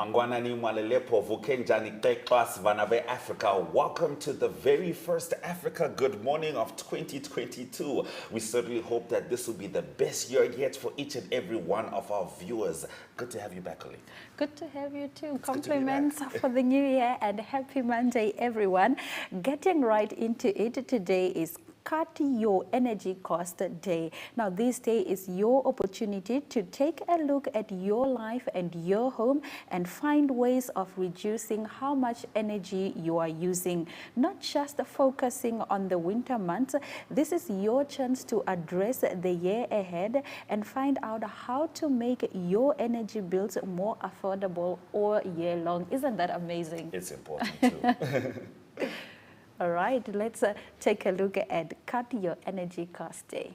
Mangwanani Mwalelepo Vukenjani Tekpas Vanabe Africa. Welcome to the very first Africa Good Morning of 2022. We certainly hope that this will be the best year yet for each and every one of our viewers. Good to have you back, colleague. Good to have you too. Compliments for the new year and happy Monday, everyone. Getting right into it, today is Cut Your Energy Cost Day. Now, this day is your opportunity to take a look at your life and your home and find ways of reducing how much energy you are using. Not just focusing on the winter months, this is your chance to address the year ahead and find out how to make your energy bills more affordable all year long. Isn't that amazing? It's important too. All right, let's take a look at Cut Your Energy Cost Day.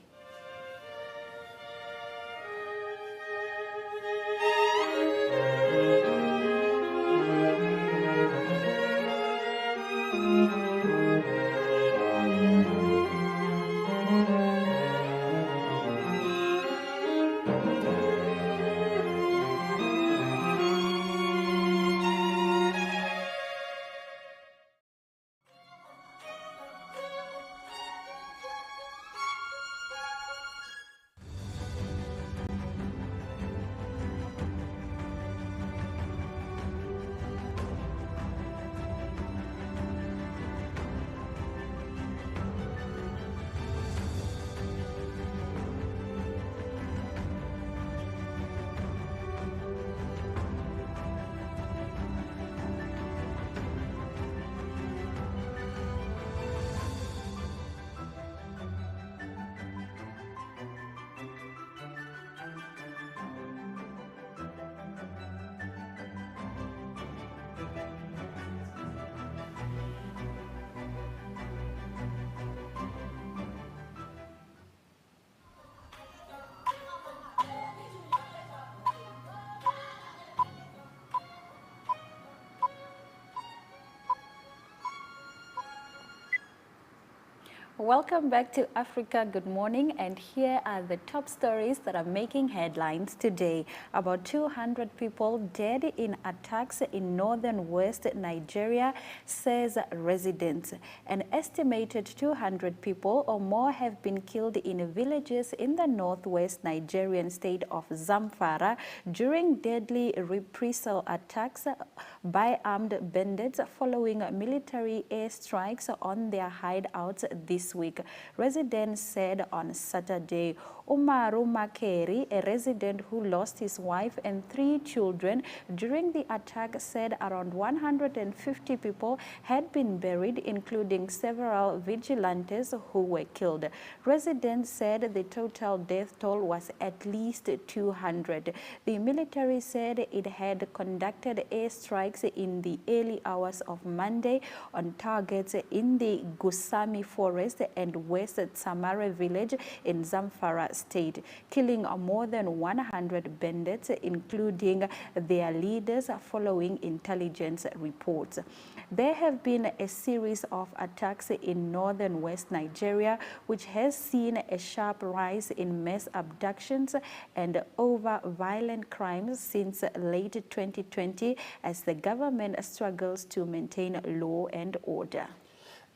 Welcome back to Africa Good Morning, and here are the top stories that are making headlines today. About 200 people dead in attacks in northern West Nigeria, says residents. An estimated 200 people or more have been killed in villages in the northwest Nigerian state of Zamfara during deadly reprisal attacks by armed bandits following military airstrikes on their hideouts this week. Residents said on Saturday. Umaru Makeri, a resident who lost his wife and 3 children during the attack, said around 150 people had been buried, including several vigilantes who were killed. Residents said the total death toll was at least 200. The military said it had conducted airstrikes in the early hours of Monday on targets in the Gusami forest and West Samare village in Zamfara state, killing more than 100 bandits, including their leaders, following intelligence reports. There have been a series of attacks in northern West Nigeria, which has seen a sharp rise in mass abductions and over violent crimes since late 2020 as the government struggles to maintain law and order.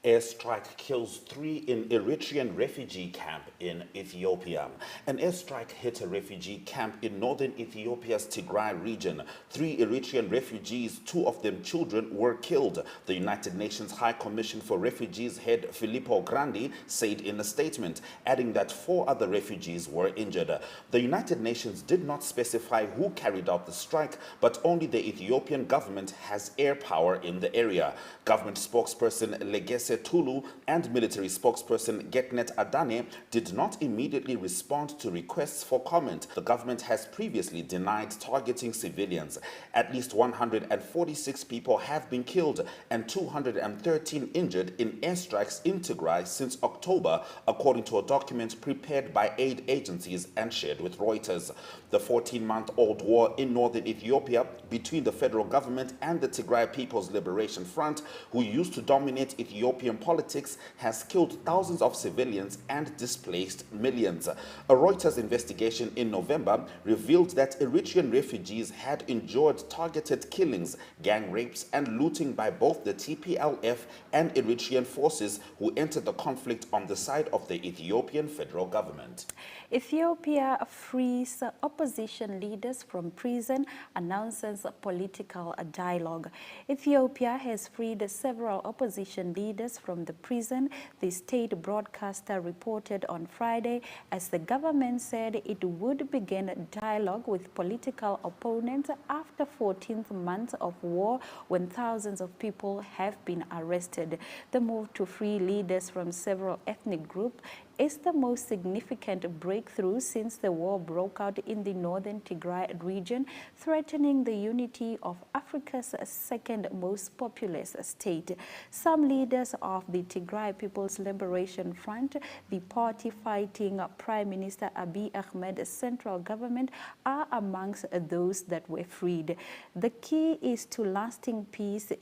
Airstrike kills 3 in Eritrean refugee camp in Ethiopia. An airstrike hit a refugee camp in northern Ethiopia's Tigray region. 3 Eritrean refugees, 2 of them children, were killed. The United Nations High Commission for Refugees head Filippo Grandi said in a statement, adding that 4 other refugees were injured. The United Nations did not specify who carried out the strike, but only the Ethiopian government has air power in the area. Government spokesperson Legesse Tulu and military spokesperson Getnet Adane did not immediately respond to requests for comment. The government has previously denied targeting civilians. At least 146 people have been killed and 213 injured in airstrikes in Tigray since October, according to a document prepared by aid agencies and shared with Reuters. The 14-month-old war in northern Ethiopia between the federal government and the Tigray People's Liberation Front, who used to dominate Ethiopia Ethiopian politics has killed thousands of civilians and displaced millions. A Reuters investigation in November revealed that Eritrean refugees had endured targeted killings, gang rapes, and looting by both the TPLF and Eritrean forces who entered the conflict on the side of the Ethiopian federal government. Ethiopia frees opposition leaders from prison, announces political dialogue. Ethiopia has freed several opposition leaders from the prison, the state broadcaster reported on Friday, as the government said it would begin dialogue with political opponents after 14th month of war when thousands of people have been arrested. The move to free leaders from several ethnic groups is the most significant breakthrough since the war broke out in the northern Tigray region, threatening the unity of Africa's second most populous state. Some leaders of the Tigray People's Liberation Front, the party fighting Prime Minister Abiy Ahmed's central government, are amongst those that were freed. The key to lasting peace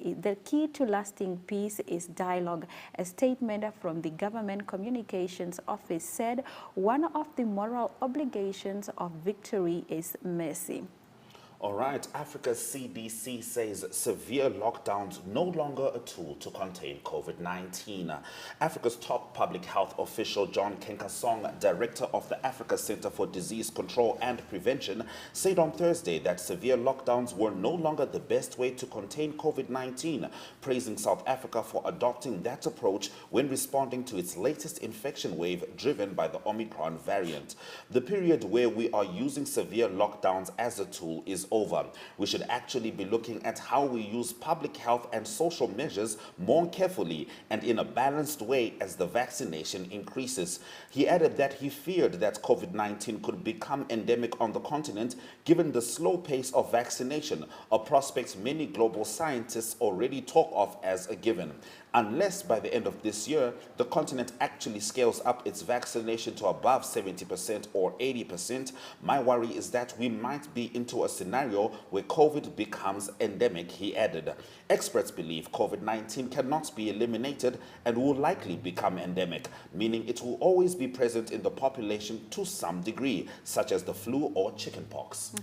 is dialogue. A statement from the government communications office said one of the moral obligations of victory is mercy. All right, Africa's CDC says severe lockdowns no longer a tool to contain COVID-19. Africa's top public health official, John Kenkasong, director of the Africa Center for Disease Control and Prevention, said on Thursday that severe lockdowns were no longer the best way to contain COVID-19, praising South Africa for adopting that approach when responding to its latest infection wave driven by the Omicron variant. The period where we are using severe lockdowns as a tool is over. We should actually be looking at how we use public health and social measures more carefully and in a balanced way as the vaccination increases. He added that he feared that COVID-19 could become endemic on the continent given the slow pace of vaccination, a prospect many global scientists already talk of as a given. Unless by the end of this year, the continent actually scales up its vaccination to above 70% or 80%, my worry is that we might be into a scenario where COVID becomes endemic, he added. Experts believe COVID-19 cannot be eliminated and will likely become endemic, meaning it will always be present in the population to some degree, such as the flu or chickenpox.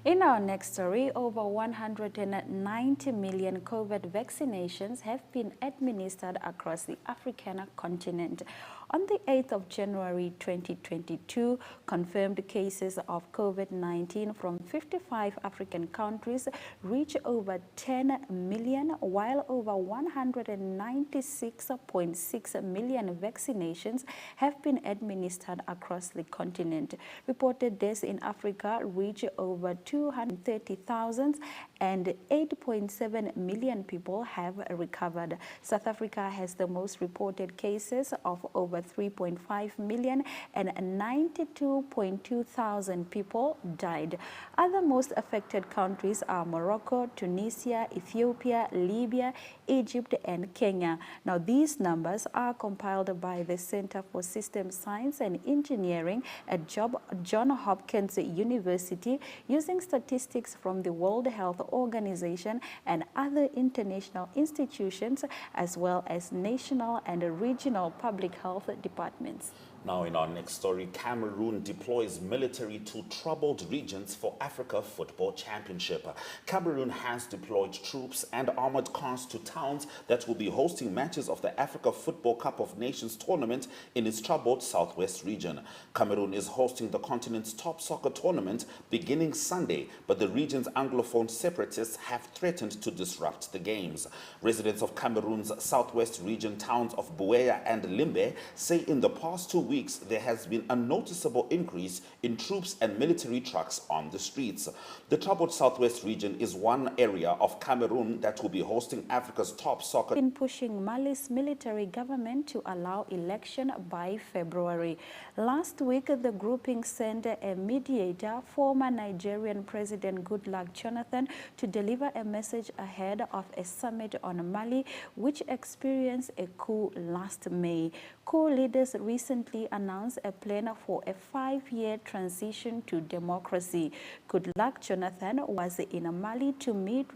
In our next story, over 190 million COVID vaccinations have been administered across the African continent. On the 8th of January 2022, confirmed cases of COVID-19 from 55 African countries reach over 10 million, while over 196.6 million vaccinations have been administered across the continent. Reported deaths in Africa reach over 230,000 and 8.7 million people have recovered. South Africa has the most reported cases of over 3.5 million and 92.2 thousand people died. Other most affected countries are Morocco, Tunisia, Ethiopia, Libya, Egypt, and Kenya. Now, these numbers are compiled by the Center for System Science and Engineering at Johns Hopkins University using statistics from the World Health Organization and other international institutions, as well as national and regional public health departments. Now in our next story, Cameroon deploys military to troubled regions for Africa Football Championship. Cameroon has deployed troops and armored cars to towns that will be hosting matches of the Africa Football Cup of Nations tournament in its troubled southwest region. Cameroon is hosting the continent's top soccer tournament beginning Sunday, but the region's Anglophone separatists have threatened to disrupt the games. Residents of Cameroon's southwest region towns of Buea and Limbe say in the past 2 weeks, there has been a noticeable increase in troops and military trucks on the streets. The troubled southwest region is one area of Cameroon that will be hosting Africa's top soccer. In pushing Mali's military government to allow election by February. Last week, the grouping sent a mediator, former Nigerian President Goodluck Jonathan, to deliver a message ahead of a summit on Mali, which experienced a coup last May. Coup leaders recently party announced a plan for a 5-year transition to democracy. Goodluck Jonathan was in Mali to meet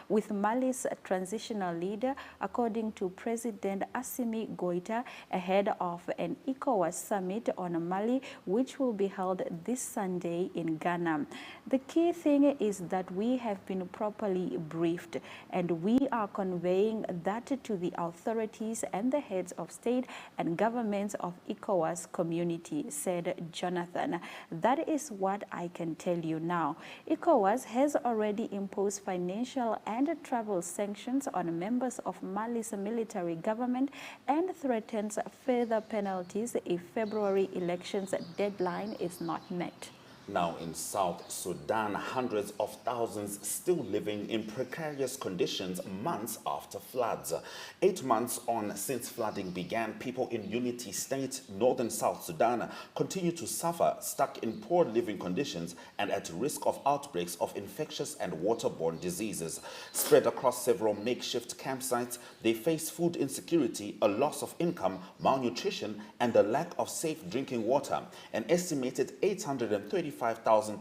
with Mali's transitional leader, according to President Assimi Goïta, ahead of an ECOWAS summit on Mali, which will be held this Sunday in Ghana. The key thing is that we have been properly briefed, and we are conveying that to the authorities and the heads of state and governments of ECOWAS community, said Jonathan. That is what I can tell you now. ECOWAS has already imposed financial and travel sanctions on members of Mali's military government and threatens further penalties if February elections deadline is not met. Now in South Sudan, hundreds of thousands still living in precarious conditions months after floods. 8 months on since flooding began, people in Unity State, northern South Sudan, continue to suffer, stuck in poor living conditions and at risk of outbreaks of infectious and waterborne diseases. Spread across several makeshift campsites, they face food insecurity, a loss of income, malnutrition, and a lack of safe drinking water. An estimated 835,000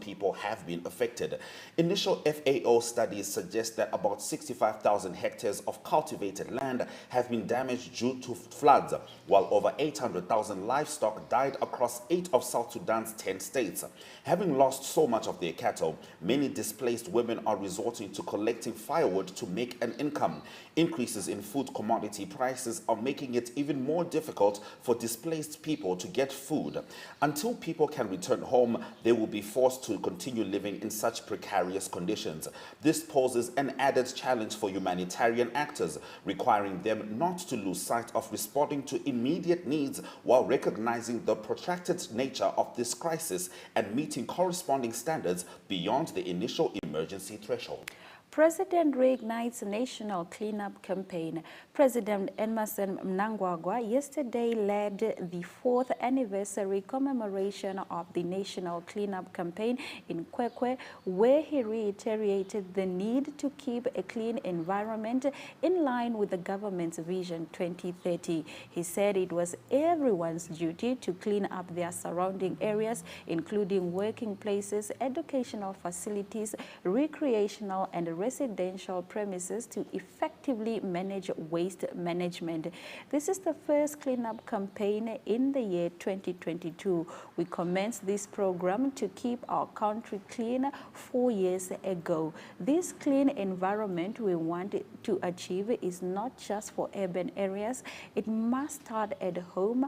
people have been affected. Initial FAO studies suggest that about 65,000 hectares of cultivated land have been damaged due to floods, while over 800,000 livestock died across 8 of South Sudan's 10 states. Having lost so much of their cattle, many displaced women are resorting to collecting firewood to make an income. Increases in food commodity prices are making it even more difficult for displaced people to get food. Until people can return home, they will be forced to continue living in such precarious conditions. This poses an added challenge for humanitarian actors, requiring them not to lose sight of responding to immediate needs while recognizing the protracted nature of this crisis and meeting corresponding standards beyond the initial emergency threshold. President reignites national cleanup campaign. President Emerson Mnangagwa yesterday led the 4th anniversary commemoration of the national cleanup campaign in Kwekwe, where he reiterated the need to keep a clean environment in line with the government's Vision 2030. He said it was everyone's duty to clean up their surrounding areas, including working places, educational facilities, recreational and residential premises, to effectively manage waste management. This is the first cleanup campaign in the year 2022. We commenced this program to keep our country clean 4 years ago. This clean environment we want to achieve is not just for urban areas. It must start at home.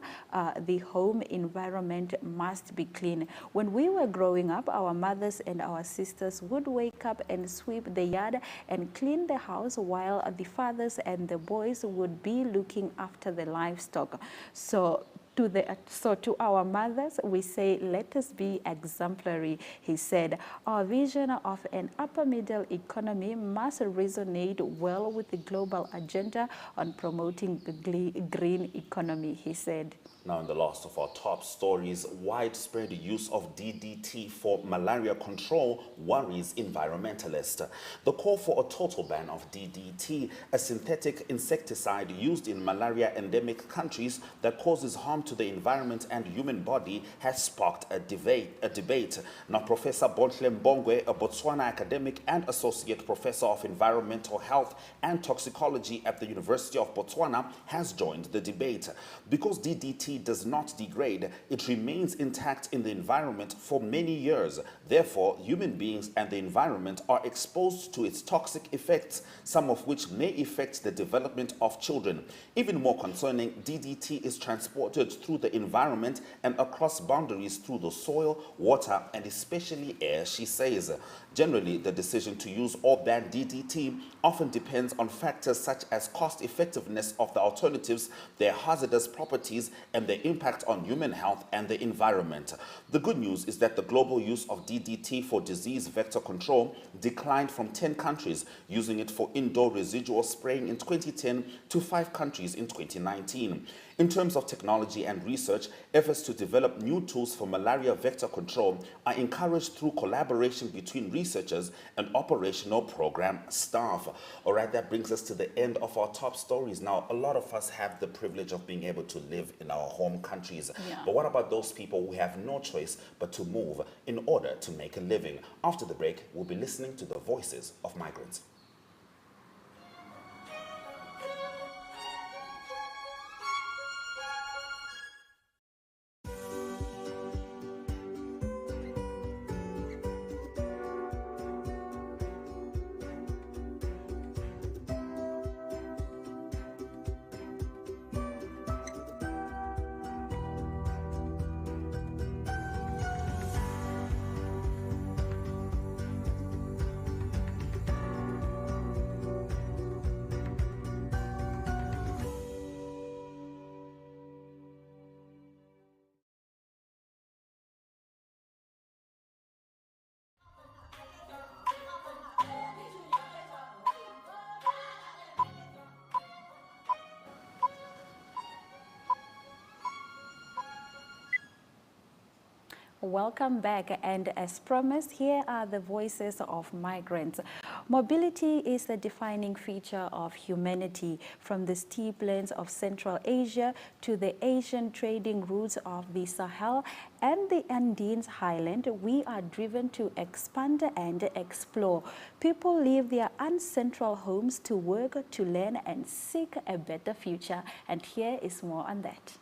The home environment must be clean. When we were growing up, our mothers and our sisters would wake up and sweep the yard and clean the house, while the fathers and the boys would be looking after the livestock. So to our mothers, we say, let us be exemplary. He said, our vision of an upper middle economy must resonate well with the global agenda on promoting the green economy, he said. Now, in the last of our top stories, widespread use of DDT for malaria control worries environmentalists. The call for a total ban of DDT, a synthetic insecticide used in malaria endemic countries that causes harm to the environment and human body, has sparked a debate. Now, Professor Bontle Mbongwe, a Botswana academic and associate professor of environmental health and toxicology at the University of Botswana, has joined the debate. Because DDT does not degrade, it remains intact in the environment for many years. Therefore, human beings and the environment are exposed to its toxic effects, some of which may affect the development of children. Even more concerning, DDT is transported through the environment and across boundaries through the soil, water, and especially air, she says. Generally, the decision to use or ban DDT often depends on factors such as cost effectiveness of the alternatives, their hazardous properties, and their impact on human health and the environment. The good news is that the global use of DDT for disease vector control declined from 10 countries using it for indoor residual spraying in 2010 to 5 countries in 2019. In terms of technology and research, efforts to develop new tools for malaria vector control are encouraged through collaboration between researchers and operational program staff. All right, that brings us to the end of our top stories. Now, a lot of us have the privilege of being able to live in our home countries. Yeah. But what about those people who have no choice but to move in order to make a living? After the break, we'll be listening to the voices of migrants. Welcome back, and as promised, here are the voices of migrants. Mobility is the defining feature of humanity. From the steep plains of Central Asia to the Asian trading routes of the Sahel and the Andes highland, we are driven to expand and explore. People leave their ancestral homes to work, to learn, and seek a better future. And here is more on that.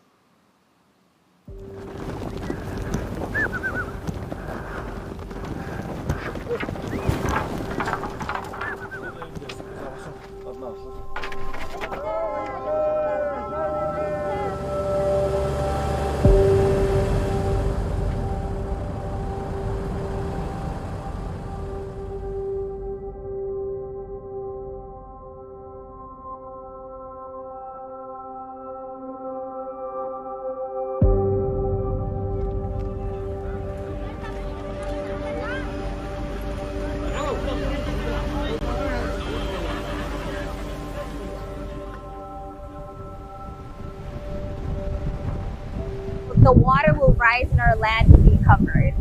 The water will rise and our land will be covered.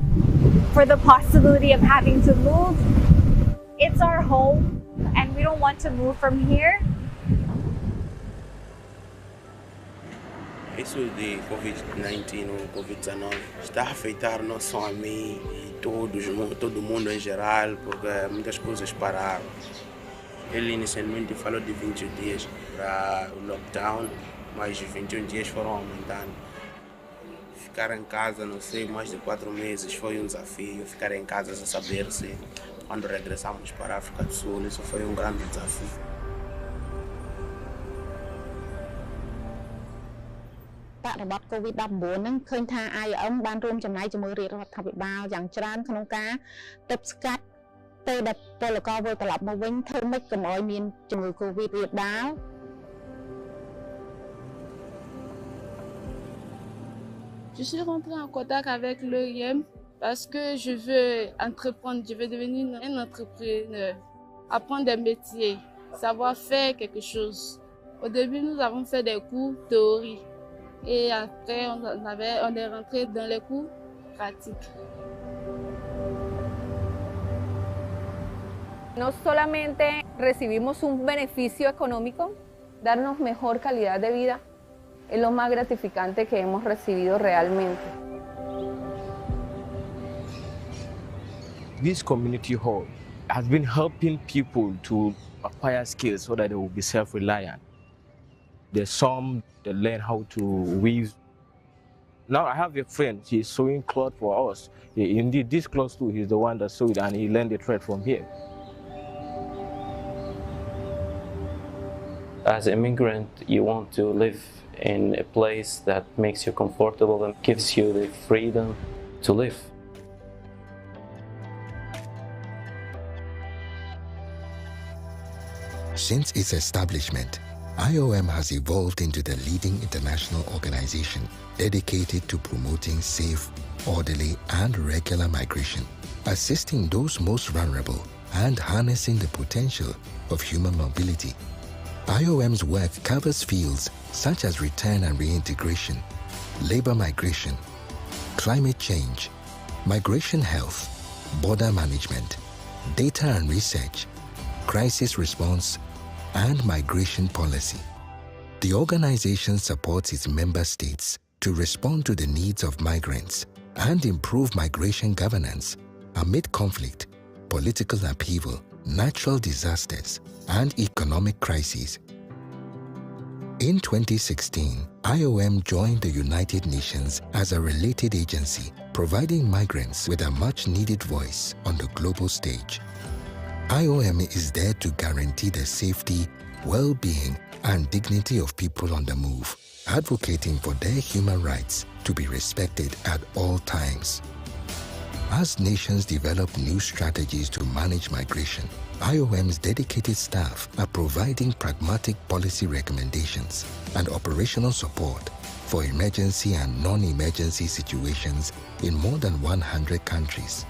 For the possibility of having to move, it's our home and we don't want to move from here. Isso de Covid-19 ou Covid-19 está a afetar não só a mim e todo mundo em geral, porque muitas coisas pararam. Ele inicialmente falou de 21 dias para o lockdown, mas 21 dias foram aumentando. Ficar em casa, não sei, mais de 4 meses foi um desafio. Ficar em casa sem saber se quando regressamos para a África do Sul, isso foi um grande desafio. About COVID-19 នឹងឃើញថា IOM បានរួមចំណែកជាមួយរាជរដ្ឋាភិបាលយ៉ាងច្រើនក្នុងការទប់ស្កាត់ពេលដែលពលករវិលត្រឡប់មកវិញធ្វើម៉េចកុំឲ្យមានជំងឺ COVID រាលដាល Je suis rentrée en contact avec l'OIM parce que je veux entreprendre, je veux devenir un entrepreneur, apprendre des métiers, savoir faire quelque chose. Au début, nous avons fait des cours théorie et après, on est rentré dans les cours pratiques. No solamente recibimos un beneficio económico, darnos mejor calidad de vida, es lo más gratificante que hemos recibido realmente. This community hall has been helping people to acquire skills so that they will be self-reliant. There's some that learn how to weave. Now I have a friend, he's sewing clothes for us. Indeed, this clothes too, he's the one that sewed and he learned the trade from here. As an immigrant, you want to live in a place that makes you comfortable and gives you the freedom to live. Since its establishment, IOM has evolved into the leading international organization dedicated to promoting safe, orderly, and regular migration, assisting those most vulnerable, and harnessing the potential of human mobility. IOM's work covers fields such as return and reintegration, labor migration, climate change, migration health, border management, data and research, crisis response, and migration policy. The organization supports its member states to respond to the needs of migrants and improve migration governance amid conflict, political upheaval, natural disasters, and economic crises. In 2016, IOM joined the United Nations as a related agency, providing migrants with a much-needed voice on the global stage. IOM is there to guarantee the safety, well-being, and dignity of people on the move, advocating for their human rights to be respected at all times. As nations develop new strategies to manage migration, IOM's dedicated staff are providing pragmatic policy recommendations and operational support for emergency and non-emergency situations in more than 100 countries.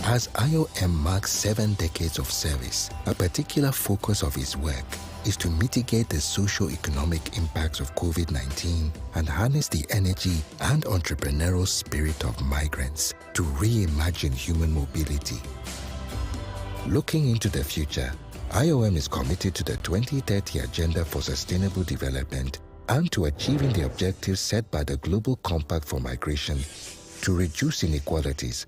As IOM marks 7 decades of service, a particular focus of its work is to mitigate the socio-economic impacts of COVID-19 and harness the energy and entrepreneurial spirit of migrants to reimagine human mobility. Looking into the future, IOM is committed to the 2030 Agenda for Sustainable Development and to achieving the objectives set by the Global Compact for Migration to reduce inequalities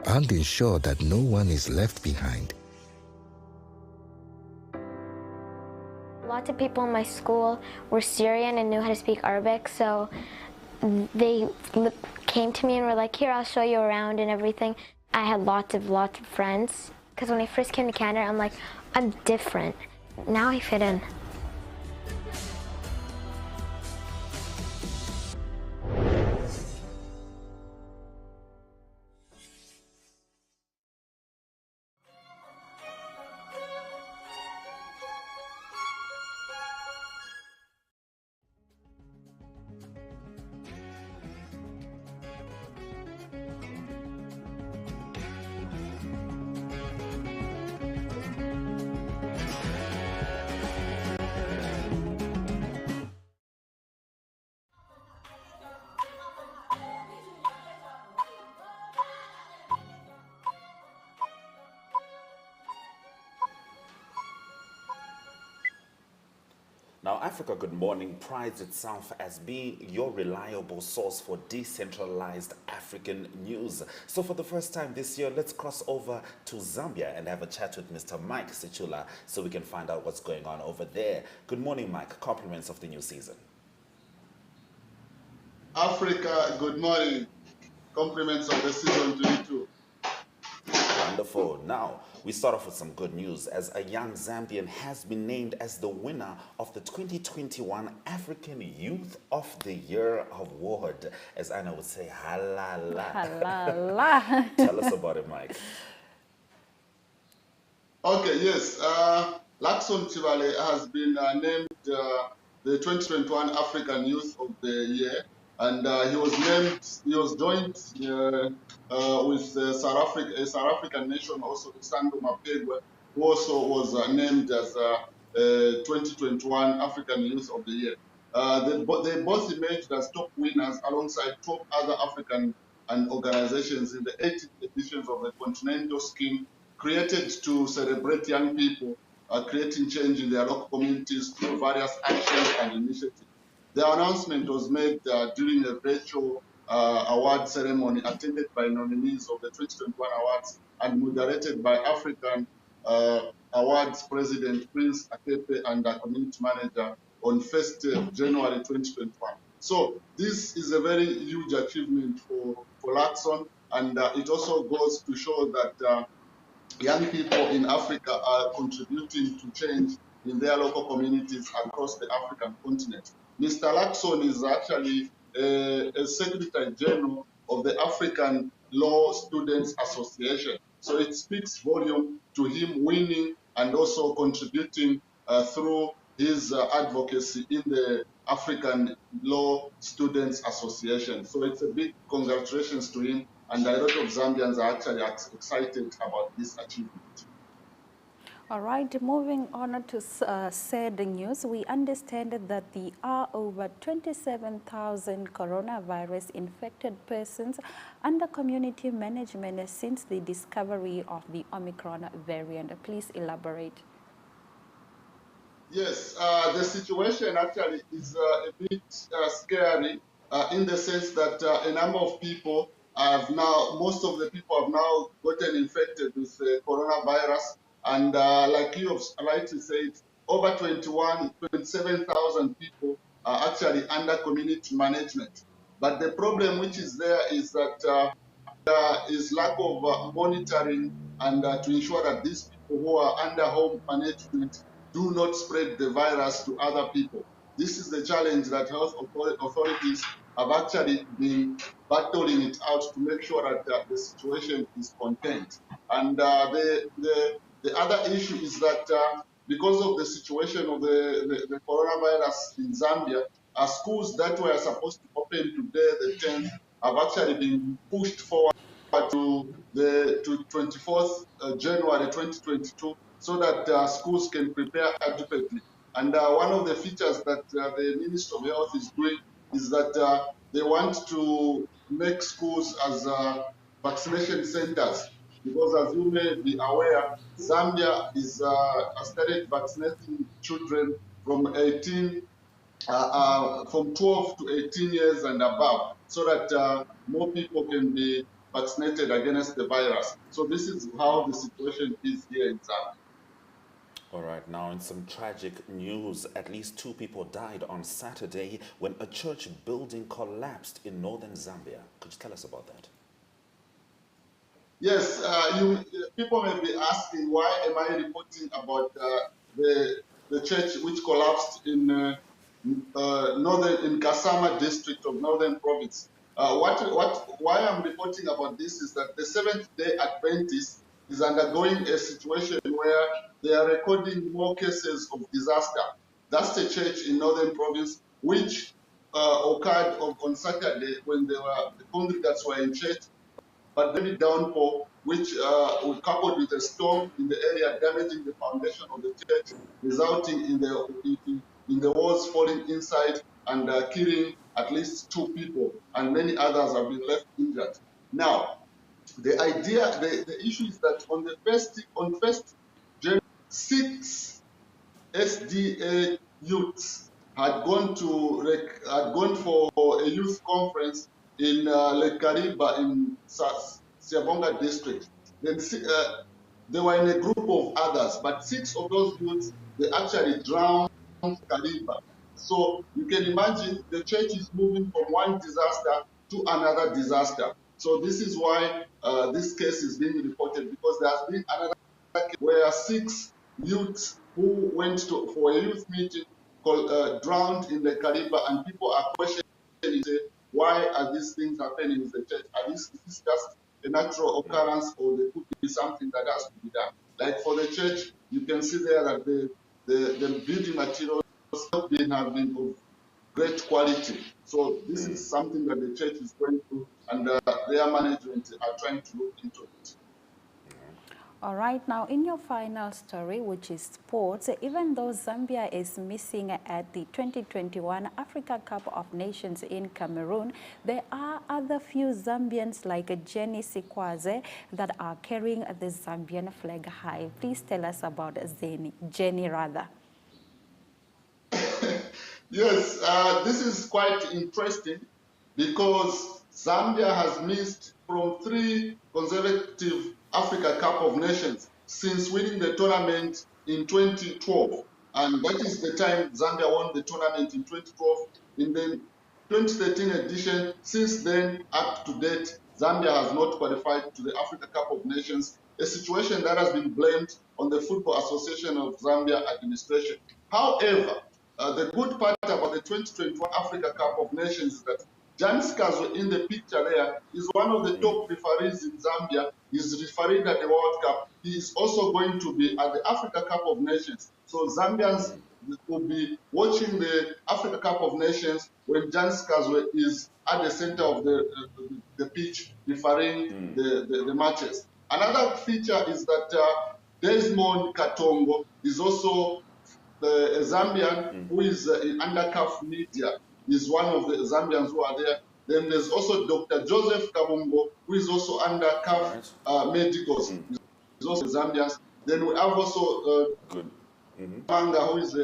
and ensure that no one is left behind. A lot of people in my school were Syrian and knew how to speak Arabic, so they came to me and were like, here, I'll show you around and everything. I had lots of friends, because when I first came to Canada, I'm like, I'm different. Now I fit in. Now, Africa Good Morning prides itself as being your reliable source for decentralized African news. So for the first time this year, let's cross over to Zambia and have a chat with Mr. Mike Sichula so we can find out what's going on over there. Good morning, Mike. Compliments of the new season. Africa Good Morning. Compliments of the season to you too. Wonderful. Now, we start off with some good news as a young Zambian has been named as the winner of the 2021 African Youth of the Year Award. As Anna would say, halala. Halala. Tell us about it, Mike. Okay, yes. Lakson Chivale has been named the 2021 African Youth of the Year. And he was joined with a South African nation, also Sando Mapegwe, who also was named as 2021 African Youth of the Year. They both emerged as top winners alongside top other African and organizations in the 18th editions of the Continental Scheme, created to celebrate young people creating change in their local communities through various actions and initiatives. The announcement was made during a virtual award ceremony attended by nominees of the 2021 awards and moderated by African Awards President Prince Akepe and community manager on 1st January 2021. So this is a very huge achievement for Lakson, and it also goes to show that young people in Africa are contributing to change in their local communities across the African continent. Mr. Lakson is actually a Secretary General of the African Law Students Association. So it speaks volume to him winning and also contributing through his advocacy in the African Law Students Association. So it's a big congratulations to him, and a lot of Zambians are actually excited about this achievement. All right, moving on to sad news, we understand that there are over 27,000 coronavirus infected persons under community management since the discovery of the Omicron variant. Please elaborate. Yes, the situation actually is a bit scary in the sense that a number of people have now, most of the people have now gotten infected with coronavirus. And like you have rightly said, over 27,000 people are actually under community management. But the problem which is there is that there is lack of monitoring and to ensure that these people who are under home management do not spread the virus to other people. This is the challenge that health authorities have actually been battling it out to make sure that the situation is contained. And the other issue is that because of the situation of the coronavirus in Zambia, schools that were supposed to open today, the 10th, have actually been pushed forward to 24th January 2022 so that schools can prepare adequately. And one of the features that the Ministry of Health is doing is that they want to make schools as vaccination centers, because as you may be aware, Zambia is started vaccinating children from 12 to 18 years and above, so that more people can be vaccinated against the virus. So this is how the situation is here in Zambia. All right, now in some tragic news, at least 2 people died on Saturday when a church building collapsed in northern Zambia. Could you tell us about that? Yes, people may be asking, why am I reporting about the church which collapsed in in Kasama district of Northern Province? Why I'm reporting about this is that the Seventh-day Adventist is undergoing a situation where they are recording more cases of disaster. That's the church in Northern Province, which occurred on Saturday when the congregants were in church, but heavy downpour, which was coupled with a storm in the area, damaging the foundation of the church, resulting in the walls falling inside and killing at least 2 people, and many others have been left injured. Now, the issue is that on first January, 6 SDA youths had gone for a youth conference in Lake Kariba in Siabonga district. Then they were in a group of others, but 6 of those youths, they actually drowned in Kariba. So you can imagine the church is moving from one disaster to another disaster. So this is why this case is being reported, because there has been another case where 6 youths who went for a youth meeting drowned in the Kariba, and people are questioning, why are these things happening in the church? Is this just a natural occurrence, or there could be something that has to be done? Like for the church, you can see there that the building materials have been of great quality. So this is something that the church is going through, and their management are trying to look into it. All right, now in your final story, which is sports, even though Zambia is missing at the 2021 Africa Cup of Nations in Cameroon, there are other few Zambians like Jenny Sikwaze that are carrying the Zambian flag high. Please tell us about Jenny rather. Yes, this is quite interesting because Zambia has missed from 3 consecutive Africa Cup of Nations since winning the tournament in 2012. And that is the time Zambia won the tournament in 2012. In the 2013 edition, since then, up to date, Zambia has not qualified to the Africa Cup of Nations, a situation that has been blamed on the Football Association of Zambia administration. However, the good part about the 2021 Africa Cup of Nations is that Jan Skazo in the picture there is one of the top referees in Zambia. He's refereeing at the World Cup. He is also going to be at the Africa Cup of Nations. So Zambians will be watching the Africa Cup of Nations when Jan Skazo is at the center of the pitch refereeing the matches. Another feature is that Desmond Katongo is also a Zambian who is in Undercalf Media, is one of the Zambians who are there. Then there's also Dr. Joseph Kabumbo, who is also under CAF Medicals. He's also Zambians. Then we have also Good. Manga, who is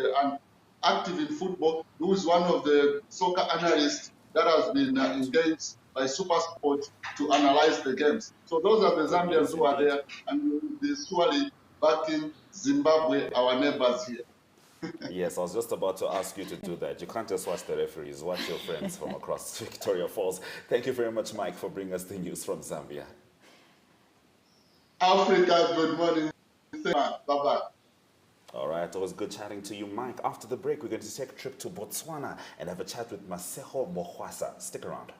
active in football, who is one of the soccer analysts that has been engaged by SuperSport to analyze the games. So those are the Zambians who are there, and they're surely backing Zimbabwe, our neighbors here. Yes, I was just about to ask you to do that. You can't just watch the referees, watch your friends from across Victoria Falls. Thank you very much, Mike, for bringing us the news from Zambia. Africa, good morning. Bye-bye. All right, it was good chatting to you, Mike. After the break, we're going to take a trip to Botswana and have a chat with Maseho Mohwasa. Stick around.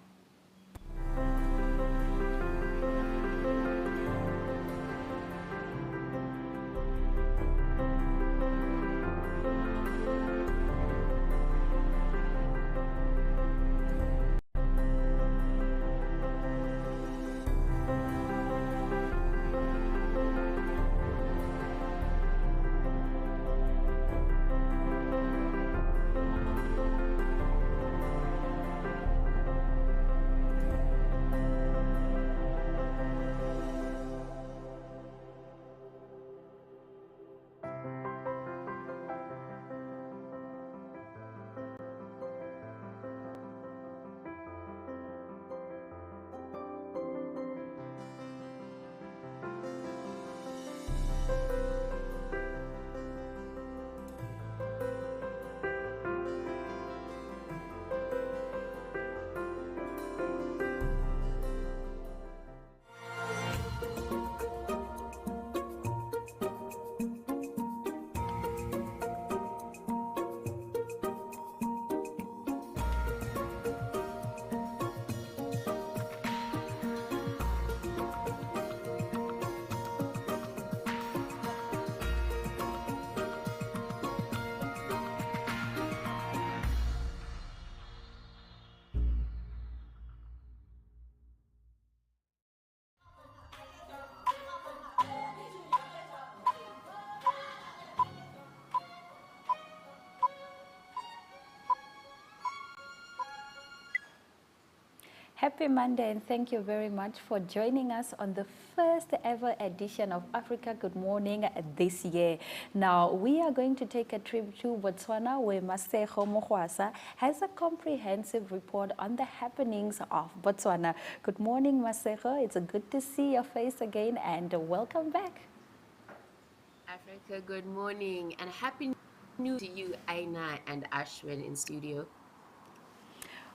Happy Monday and thank you very much for joining us on the first ever edition of Africa Good Morning this year. Now, we are going to take a trip to Botswana where Maseho Mohwasa has a comprehensive report on the happenings of Botswana. Good morning, Maseho. It's good to see your face again and welcome back. Africa, good morning and happy new to you, Aina and Ashwin in studio.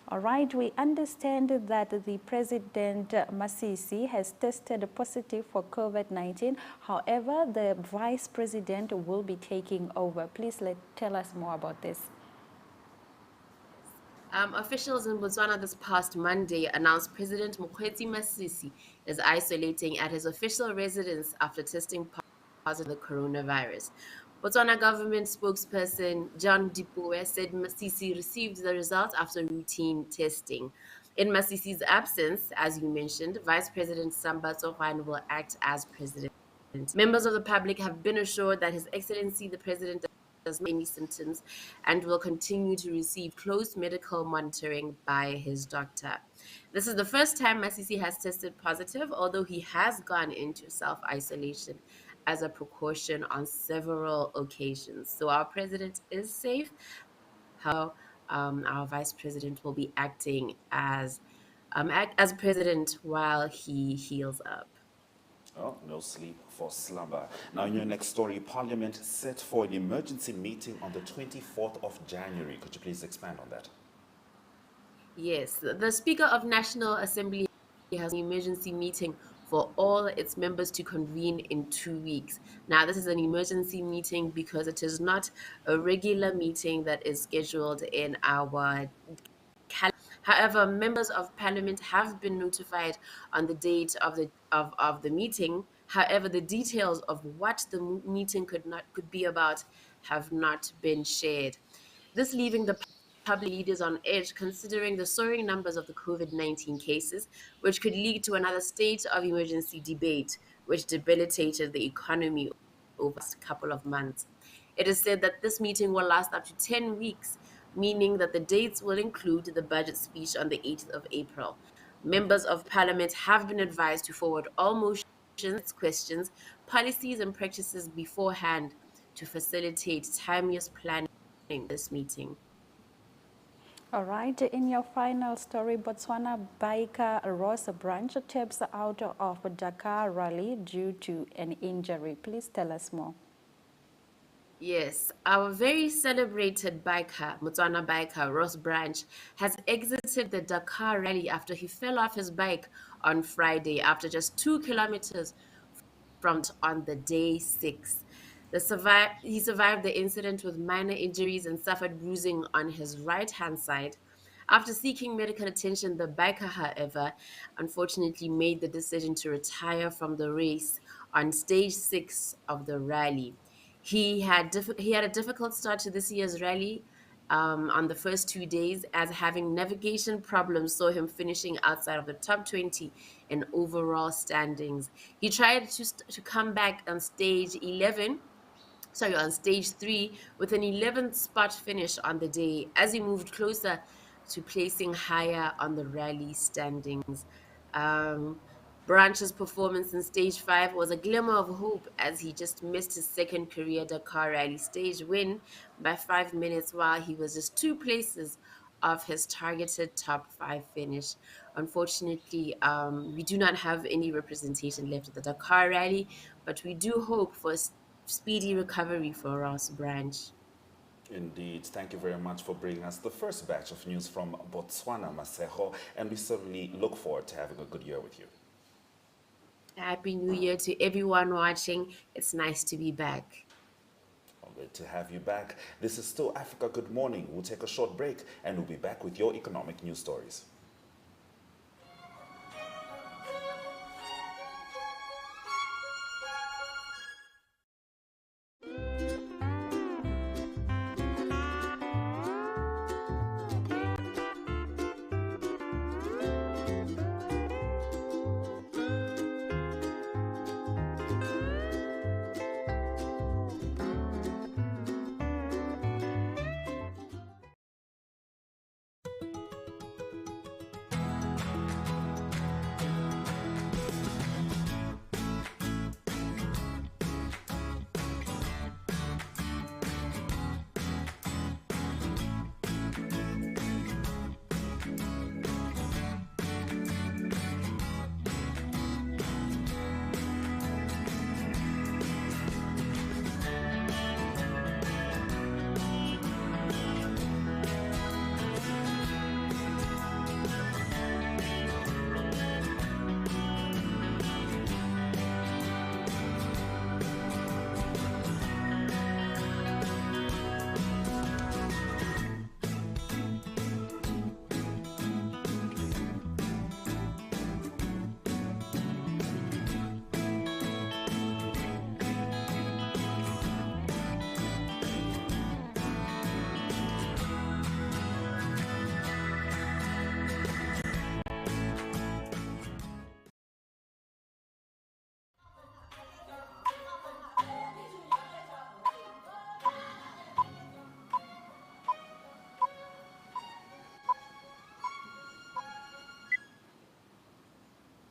All right, we understand that the President Masisi has tested positive for COVID-19. However, the Vice President will be taking over. Please tell us more about this. Officials in Botswana this past Monday announced President Mokgweetsi Masisi is isolating at his official residence after testing positive for the coronavirus. Botswana government spokesperson John Dipuwe said Masisi received the results after routine testing. In Masisi's absence, as you mentioned, Vice President Samba Tsogwane will act as president. Members of the public have been assured that His Excellency the President does not have any symptoms and will continue to receive close medical monitoring by his doctor. This is the first time Masisi has tested positive, although he has gone into self-isolation as a precaution on several occasions. So our president is safe. How our vice president will be acting as president while he heals up. Oh, no sleep for slumber. Now, in your next story, Parliament set for an emergency meeting on the 24th of January. Could you please expand on that? Yes, the Speaker of National Assembly has an emergency meeting for all its members to convene in 2 weeks. Now, this is an emergency meeting because it is not a regular meeting that is scheduled in our calendar. However, members of parliament have been notified on the date of the meeting. However, the details of what the meeting could be about have not been shared. This leaving the public leaders on edge, considering the soaring numbers of the COVID-19 cases, which could lead to another state of emergency debate, which debilitated the economy over a couple of months. It is said that this meeting will last up to 10 weeks, meaning that the dates will include the budget speech on the 8th of April. Members of Parliament have been advised to forward all motions, questions, policies, and practices beforehand to facilitate timeous planning for this meeting. All right, in your final story, Botswana biker Ross Branch taps out of Dakar rally due to an injury. Please tell us more. Yes, our very celebrated biker, Botswana biker Ross Branch, has exited the Dakar rally after he fell off his bike on Friday after just 2 kilometers from on the day 6. He survived the incident with minor injuries and suffered bruising on his right-hand side. After seeking medical attention, the biker, however, unfortunately made the decision to retire from the race on stage 6 of the rally. He had a difficult start to this year's rally on the first 2 days, as having navigation problems saw him finishing outside of the top 20 in overall standings. He tried to come back on stage 3 with an 11th spot finish on the day as he moved closer to placing higher on the rally standings. Um, Branch's performance in stage 5 was a glimmer of hope as he just missed his second career Dakar rally stage win by 5 minutes while he was just 2 places off his targeted top 5 finish. Unfortunately, we do not have any representation left at the Dakar rally, but we do hope for speedy recovery for Ross Branch. Indeed. Thank you very much for bringing us the first batch of news from Botswana, Masejo, and we certainly look forward to having a good year with you. Happy New Year to everyone watching. It's nice to be back. Good to have you back. This is still Africa Good Morning. We'll take a short break and we'll be back with your economic news stories.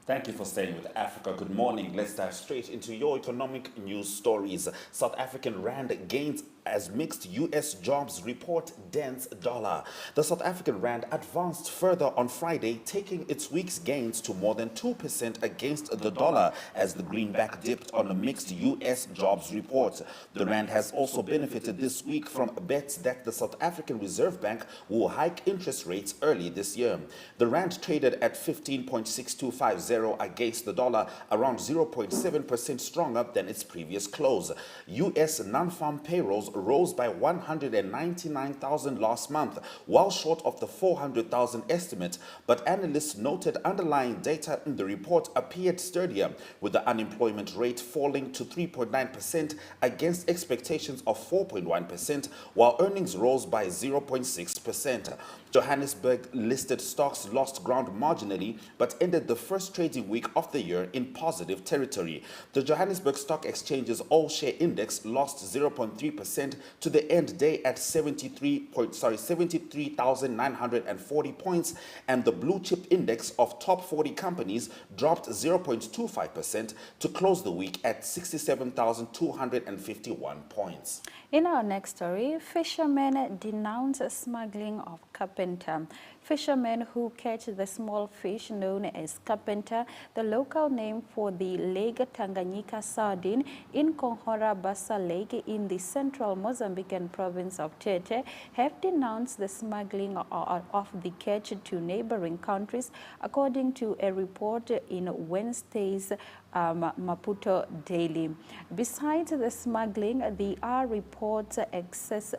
Thank you for staying with Africa Good Morning. Let's dive straight into your economic news stories. South African Rand gains as mixed U.S. jobs report dents dollar. The South African Rand advanced further on Friday, taking its week's gains to more than 2% against the dollar as the greenback dipped on a mixed U.S. jobs report. The Rand has also benefited this week from bets that the South African Reserve Bank will hike interest rates early this year. The Rand traded at 15.6250 against the dollar, around 0.7% stronger than its previous close. U.S. non-farm payrolls rose by 199,000 last month, well short of the 400,000 estimate, but analysts noted underlying data in the report appeared sturdier, with the unemployment rate falling to 3.9% against expectations of 4.1%, while earnings rose by 0.6%. Johannesburg listed stocks lost ground marginally, but ended the first trading week of the year in positive territory. The Johannesburg Stock Exchange's all-share index lost 0.3% to the end day at 73,940 points, and the blue chip index of top 40 companies dropped 0.25% to close the week at 67,251 points. In our next story, fishermen denounce smuggling of carpenter. Fishermen who catch the small fish known as carpenter, the local name for the Lake Tanganyika sardine in Konhora Bassa Lake in the central Mozambican province of Tete, have denounced the smuggling of the catch to neighboring countries, according to a report in Wednesday's Maputo Daily. Besides the smuggling, there are reports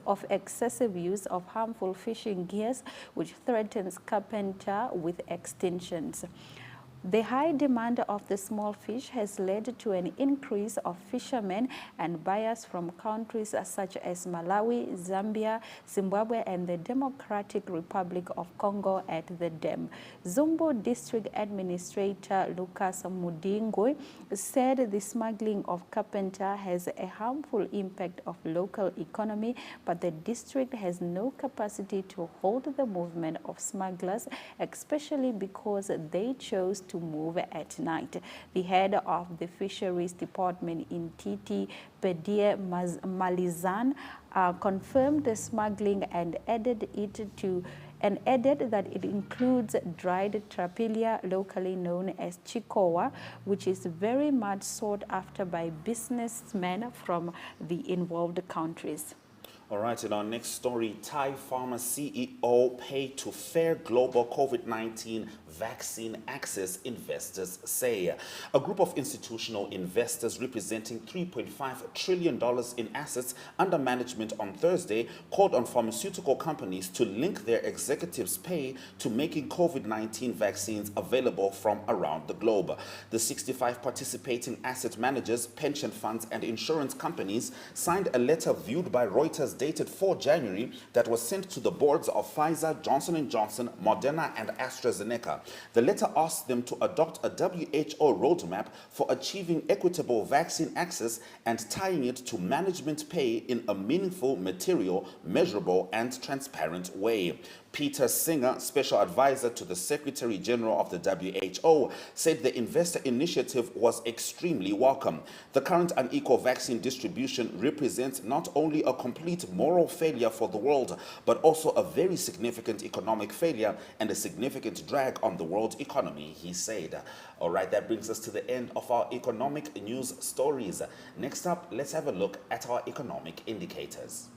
of excessive use of harmful fishing gears, which threatens carpenter with extinctions. The high demand of the small fish has led to an increase of fishermen and buyers from countries such as Malawi, Zambia, Zimbabwe, and the Democratic Republic of Congo at the dam. Zumbu District Administrator Lucas Mudingwe said the smuggling of carpenter has a harmful impact of local economy, but the district has no capacity to hold the movement of smugglers, especially because they chose to move at night. The head of the Fisheries Department in Titi, Pedie Malizan, confirmed the smuggling and added that it includes dried trapelia, locally known as chikowa, which is very much sought after by businessmen from the involved countries. All right, in our next story, Thai Pharma CEO paid to fair global COVID-19 vaccine access, investors say. A group of institutional investors representing $3.5 trillion in assets under management on Thursday called on pharmaceutical companies to link their executives' pay to making COVID-19 vaccines available from around the globe. The 65 participating asset managers, pension funds, and insurance companies signed a letter viewed by Reuters dated 4 January that was sent to the boards of Pfizer, Johnson & Johnson, Moderna, and AstraZeneca. The letter asked them to adopt a WHO roadmap for achieving equitable vaccine access and tying it to management pay in a meaningful, material, measurable, and transparent way. Peter Singer, special advisor to the Secretary General of the WHO, said the investor initiative was extremely welcome. The current unequal vaccine distribution represents not only a complete moral failure for the world, but also a very significant economic failure and a significant drag on the world economy, he said. All right, that brings us to the end of our economic news stories. Next up, let's have a look at our economic indicators.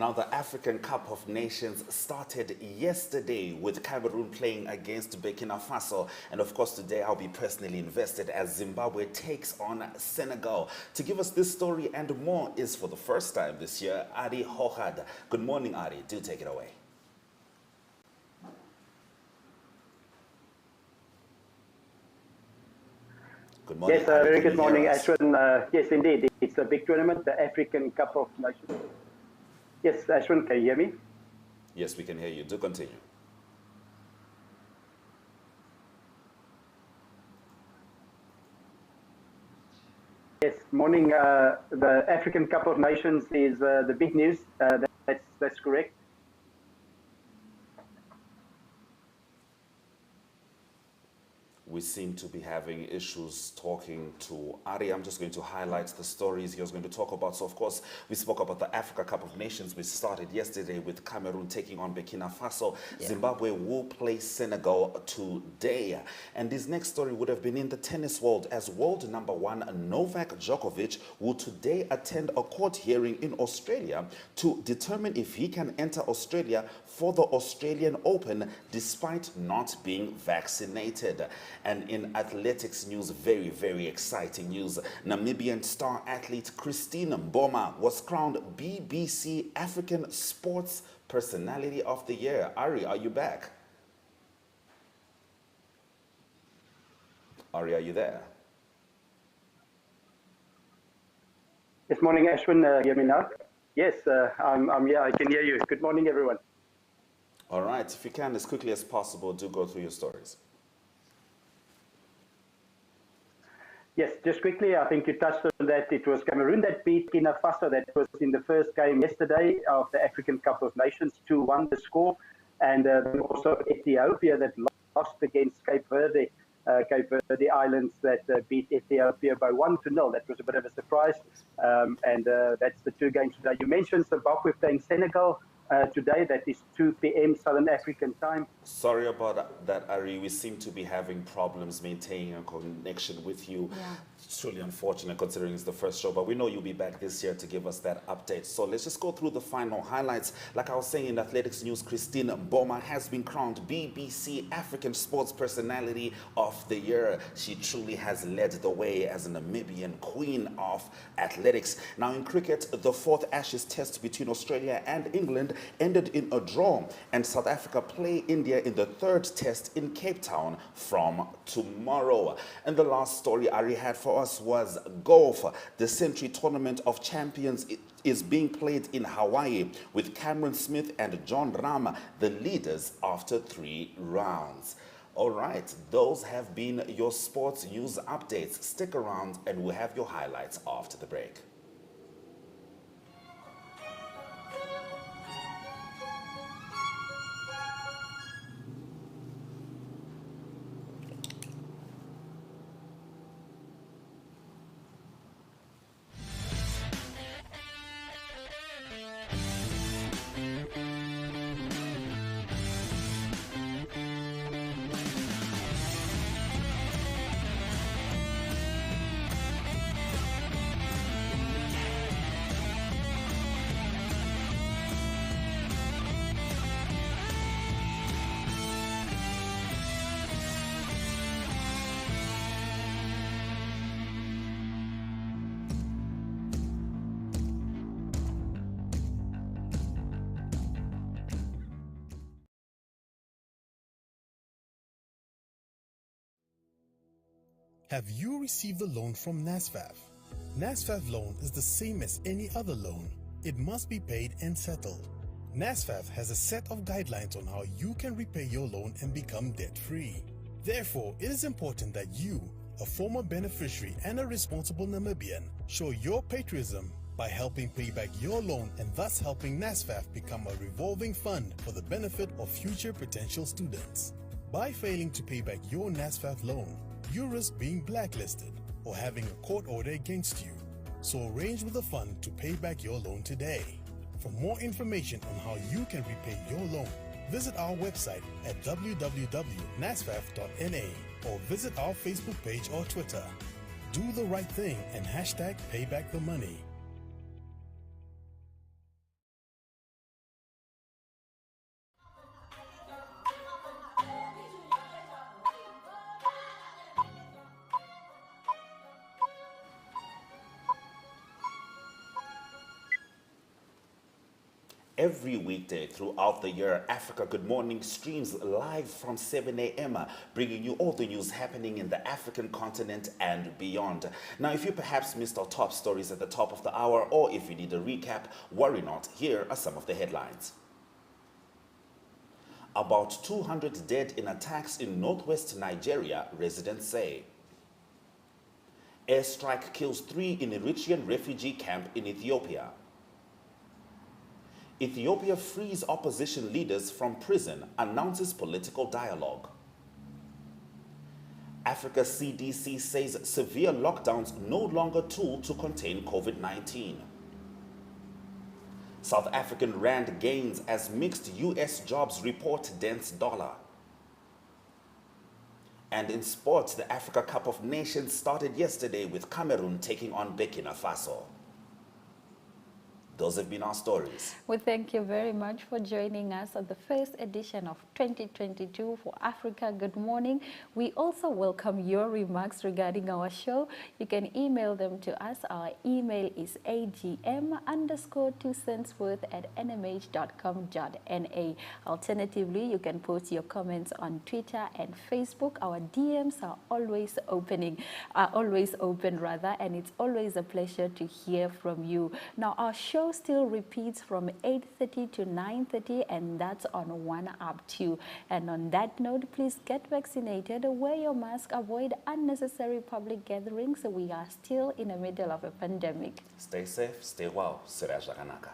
Now, the African Cup of Nations started yesterday with Cameroon playing against Burkina Faso. And of course, today I'll be personally invested as Zimbabwe takes on Senegal. To give us this story and more is for the first time this year, Ari Hohad. Good morning, Ari. Do take it away. Good morning. Yes, very good morning, Ashwin. Yes, indeed. It's a big tournament, the African Cup of Nations. Yes, Ashwin, can you hear me? Yes, we can hear you. Do continue. Yes, morning. The African Cup of Nations is the big news. That's correct. We seem to be having issues talking to Ari. I'm just going to highlight the stories he was going to talk about. So, of course, we spoke about the Africa Cup of Nations, which started yesterday with Cameroon taking on Burkina Faso. Yeah. Zimbabwe will play Senegal today. And this next story would have been in the tennis world, as world number one Novak Djokovic will today attend a court hearing in Australia to determine if he can enter Australia for the Australian Open despite not being vaccinated. And in athletics news, very, very exciting news. Namibian star athlete Christine Mboma was crowned BBC African Sports Personality of the Year. Ari, are you back? Ari, are you there? This morning, Ashwin, hear me now? Yes, I'm here. I can hear you. Good morning, everyone. All right. If you can, as quickly as possible, do go through your stories. Yes, just quickly, I think you touched on that. It was Cameroon that beat Burkina Faso. That was in the first game yesterday of the African Cup of Nations, 2-1 the score. And also Ethiopia that lost against Cape Verde Islands that beat Ethiopia by 1-0. That was a bit of a surprise. And that's the two games today. You mentioned Zimbabwe playing Senegal today. That is 2 p.m. Southern African time. Sorry about that, Ari. We seem to be having problems maintaining a connection with you. Yeah. It's truly unfortunate considering it's the first show, but we know you'll be back this year to give us that update. So let's just go through the final highlights. Like I was saying in athletics news, Christine Mboma has been crowned BBC African Sports Personality of the Year. She truly has led the way as a Namibian queen of athletics. Now in cricket, the fourth Ashes test between Australia and England ended in a draw, and South Africa play India in the third test in Cape Town from tomorrow. And the last story Ari had for us was golf. The Century Tournament of Champions is being played in Hawaii with Cameron Smith and John Ram, the leaders after 3 rounds. All right, those have been your sports news updates. Stick around and we'll have your highlights after the break. Have you received a loan from NASFAF? NASFAF loan is the same as any other loan. It must be paid and settled. NASFAF has a set of guidelines on how you can repay your loan and become debt-free. Therefore, it is important that you, a former beneficiary and a responsible Namibian, show your patriotism by helping pay back your loan and thus helping NASFAF become a revolving fund for the benefit of future potential students. By failing to pay back your NASFAF loan, you risk being blacklisted or having a court order against you. So arrange with the fund to pay back your loan today. For more information on how you can repay your loan, visit our website at www.nasfaf.na or visit our Facebook page or Twitter. Do the right thing and #paybackthemoney. Every weekday throughout the year, Africa Good Morning streams live from 7 a.m., bringing you all the news happening in the African continent and beyond. Now, if you perhaps missed our top stories at the top of the hour, or if you need a recap, worry not, here are some of the headlines. About 200 dead in attacks in northwest Nigeria, residents say. Airstrike kills 3 in Eritrean refugee camp in Ethiopia. Ethiopia frees opposition leaders from prison, announces political dialogue. Africa CDC says severe lockdowns no longer tool to contain COVID-19. South African rand gains as mixed US jobs report dense dollar. And in sports, the Africa Cup of Nations started yesterday with Cameroon taking on Burkina Faso. Those have been our stories. We thank you very much for joining us on the first edition of 2022 for Africa Good Morning. We also welcome your remarks regarding our show. You can email them to us. Our email is agm_2centsworth@nmh.com.na. Alternatively, you can post your comments on Twitter and Facebook. Our DMs are always open, and it's always a pleasure to hear from you. Now, our show still repeats from 8:30 to 9:30, and that's on One Up 2. And on that note, please get vaccinated, wear your mask, avoid unnecessary public gatherings. We are still in the middle of a pandemic. Stay safe, stay well. Siraja Kanaka.